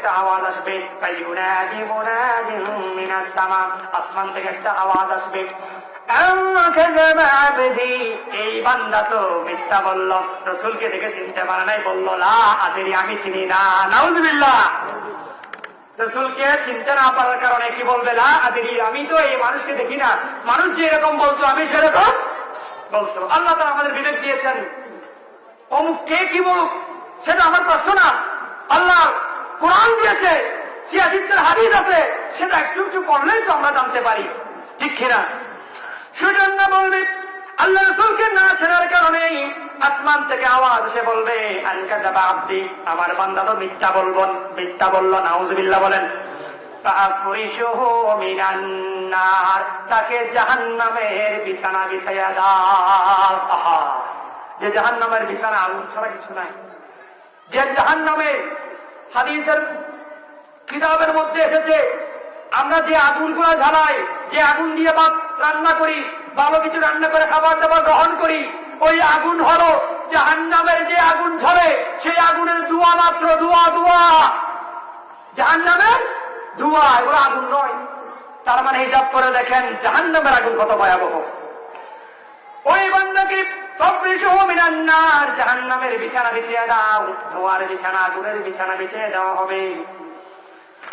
একটা আওয়াজ আসবে, আসমান থেকে একটা আওয়াজ আসবে, এই বান্দা তো মিথ্যা বলল, রসুলকে দেখে চিনতে পারে নাই, বলল লা আদেরি, আমি চিনি না। নাউজুবিল্লাহ। রসুলকে চিনতে না পারার কারণে কি বলবে, লা আদেরি, আমি তো এই মানুষকে দেখি না। মানুষ যে এরকম বলতো আমি সেরকম বলতো। আল্লাহ তাআলা আমাদের বিবেক দিয়েছেন, অমুক কে কি বলুক সেটা আমার প্রশ্ন না। আল্লাহ কোরআন দিয়েছে, সিয়াদিতের হাদিস আছে, সেটা একটু একটু পড়লেই তো আমরা জানতে পারি, ঠিক কিনা? সেজন্য বলবে আল্লাহ রসুলকে না ছেড়ার কারণে আসমান থেকে আওয়াজ এসে বলবে, আনকাযাবা আব্দি, আমার বান্দা তো মিথ্যা বলল। নাউজুবিল্লাহ বলেন। ফাআফরিশুহু মিনান নার, তাকে জাহান্নামের বিছানা বিছাইয়া দাও। আহা, যে জাহান্নামের বিছানা আগুন ছাড়া কিছু নাই। যে জাহান্নামে হাদিসের কিতাবের মধ্যে এসেছে, আমরা যে আগুনগুলো জ্বালাই, যে আগুন দিয়ে ভাত রান্না করি, ভালো কিছু রান্না করে খাবার দাবার গ্রহণ করি, ওই আগুন হলো জাহান্নামের যে আগুন ঝরে, সেই আগুনের ধোঁয়া মাত্র, ধোঁয়া। জাহান্নামের ধোঁয়া, এগুলো আগুন নয়। তার মানে হিসাব করে দেখেন জাহান্নামের আগুন কত ভয়াবহ। ওই বান্দাকে জাহান্নামের বিছানা বিছিয়ে দাও, ধোঁয়ার বিছানা, আগুনের বিছানা বিছিয়ে দেওয়া হবে।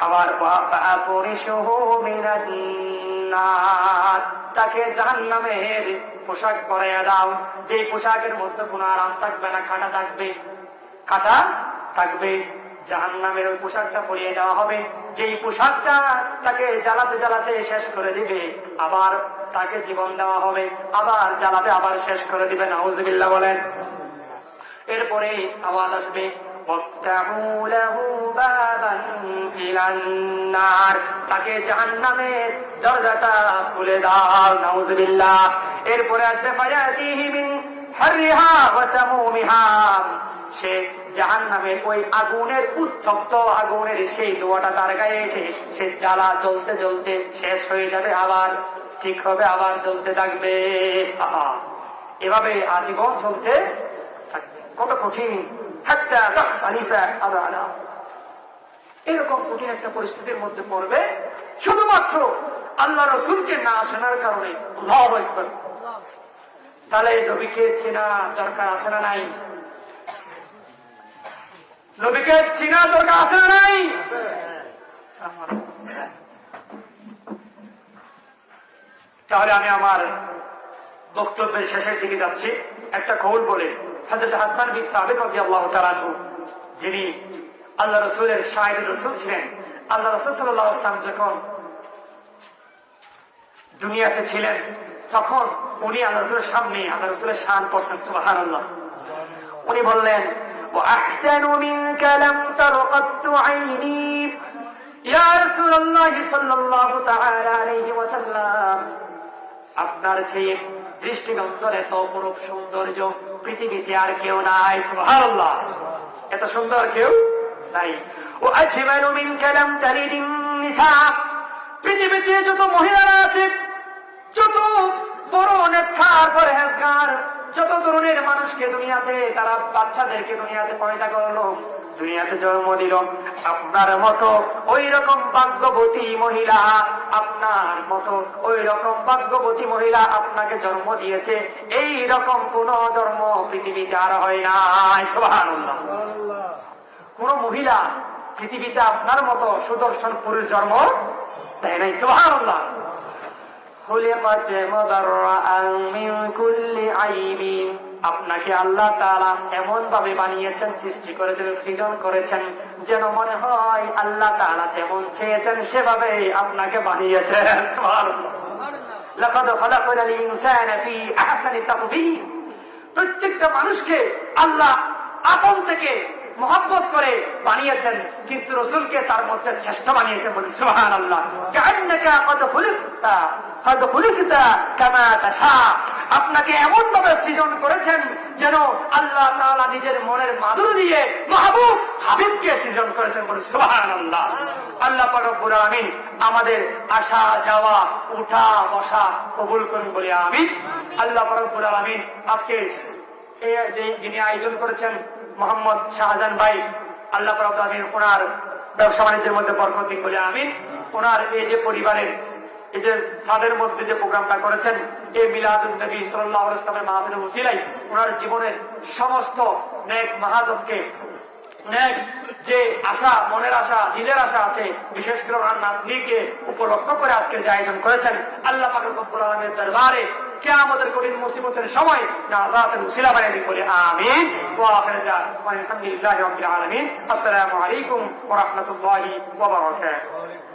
আবার তাকে জাহান্নামের পোশাক পরাইয়া দাও, যে পোশাকের মধ্যে কোনো আরাম থাকবে না, কাটা থাকবে। জাহান্নামের ওই পোশাকটা পরিয়ে দেওয়া হবে, যেই পোশাকটা তাকে জ্বালাতে জ্বালাতে শেষ করে দিবে। আবার তাকে জীবন দেওয়া হবে, আবার জ্বালাবে, আবার শেষ করে দিবে। নাউজুবিল্লাহ বলেন। এরপরে আওয়াজ আসবে, তাকে জাহান্নামের দরজাটা খুলে দাও। নাউজুবিল্লাহ। এরপরে আসবে সে জাহান্নামের ওই আগুনের উত্তপ্ত আগুনের সেই ধোঁয়াটা তার গায়ে এসে সে জ্বালা জ্বলতে জ্বলতে শেষ হয়ে যাবে, আবার ঠিক হবে, আবার জ্বলতে থাকবে। এভাবে আজীবন চলতে থাকবে। কত কঠিন! এরকম কঠিন একটা পরিস্থিতির মধ্যে পড়বে শুধুমাত্র আল্লাহ রসুলকে না চেনার কারণে। আল্লাহু আকবার। তাহলে নবীকে চেনা দরকার আছে না নাই? নবীকে চেনা দরকার আছে না নাই? তাহলে আমি আমার বক্তব্যের শেষের দিকে যাচ্ছি। একটা কৌল বলে, হযরত হাসান বিন সাবিত রাদিয়াল্লাহু তাআলা আনহু, যিনি আল্লাহ রসুলের শাহিদুর রসুল ছিলেন, আল্লাহ রসুল সাল্লাল্লাহু আলাইহি ওয়াসাল্লাম যখন দুনিয়াতে ছিলেন তখন উনি আল্লাহ রসুলের সামনে আল্লাহ রসুলের শান করতেন। সুবহানাল্লাহ। উনি বললেন, وأحسن منك لم تر قط عيني يا رسول الله صلى الله تعالى عليه وسلم, আপনার চেয়ে দৃষ্টিগোচর এত অপরূপ সৌন্দর্য পৃথিবীতে আর কেউ নাই। সুবহানাল্লাহ। এত সুন্দর কেউ নাই। وأجمل منك لم تلد النساء, পৃথিবীতে যত মহিলারা আছে, যত বড় নেককার পরহেজগার, যত ধরনের মানুষকে দুনিয়াতে তারা বাচ্চাদেরকে দুনিয়াতে পয়দা করলো, দুনিয়াতে জন্ম দিল, আপনার মতো ওই রকম ভাগ্যবতী মহিলা, আপনার মতো ওই রকম ভাগ্যবতী মহিলা আপনাকে জন্ম দিয়েছে, এই রকম কোন জন্ম পৃথিবীতে আর হয় নাই। সুবহানাল্লাহ। কোন মহিলা পৃথিবীতে আপনার মতো সুদর্শন পুরুষ জন্ম দেয় নাই। সুবহানাল্লাহ। আপনাকে আল্লাহ তাআলা এমন ভাবে বানিয়েছেন, সৃষ্টি করেছেন, সৃজন করেছেন, যেন মনে হয় আল্লাহ তাআলা যেমন চেয়েছেন সেভাবে আপনাকে বানিয়েছেন। সুবহানাল্লাহ। লাকাদ খালাকনাল ইনসানা ফি আহসানি তাকবীর, প্রত্যেকটা মানুষকে আল্লাহ আপন থেকে মহব্বত করে বানিয়েছেন, কিন্তু রসুলকে তার মধ্যে শ্রেষ্ঠ বানিয়েছেন। বলি সুবহানাল্লাহ। কাআন্নাকা ক্বাদ খুলিকতা কামা তাশা, আপনাকে এমন ভাবে সৃজন করেছেন যেন আল্লাহ তাআলা নিজের মনের মাধুরী দিয়ে মাহবুব হাবিবকে সৃজন করেছেন। বলি সুবহানাল্লাহ। আল্লাহ পাক রব্বুল আলামিন আমাদের আসা যাওয়া উঠা বসা কবুল করুন, বলি আমিন। আল্লাহ পাক রব্বুল আলামিন আজকে যিনি আয়োজন করেছেন মোহাম্মদ শাহজাহান ভাই, আল্লাহ পাক রব্বুল আলামিন ওনার ব্যবসা বাণিজ্যের মধ্যে বরকত দিন বলে আমিন। ওনার এই যে পরিবারের এই যে ছাদের মধ্যে যে প্রোগ্রামটা করেছেন, এই মিলাদুন নবী সাল্লাল্লাহু আলাইহি ওয়াসাল্লামের মাহফিলের ওসিলায় ওনার জীবনের সমস্ত নেক মাহাজনকে, নেক যে আশা, মনের আশা, দিলের আশা আছে, বিশেষ করে ওনার নাতনিকে উপলক্ষ করে আজকের যে আয়োজন করেছেন, আল্লাহ পাক রব্বুল আলামিনের দরবারে কিয়ামতের কঠিন মুসিবতের সময় নাজাতের ওসিলা বানিয়ে দিন বলে আমিন। ওয়া আখিরু দাওয়ানা আলহামদুলিল্লাহি রাব্বিল আলামিন। আসসালামু আলাইকুম ওয়া রাহমাতুল্লাহি ওয়া বারাকাতুহু।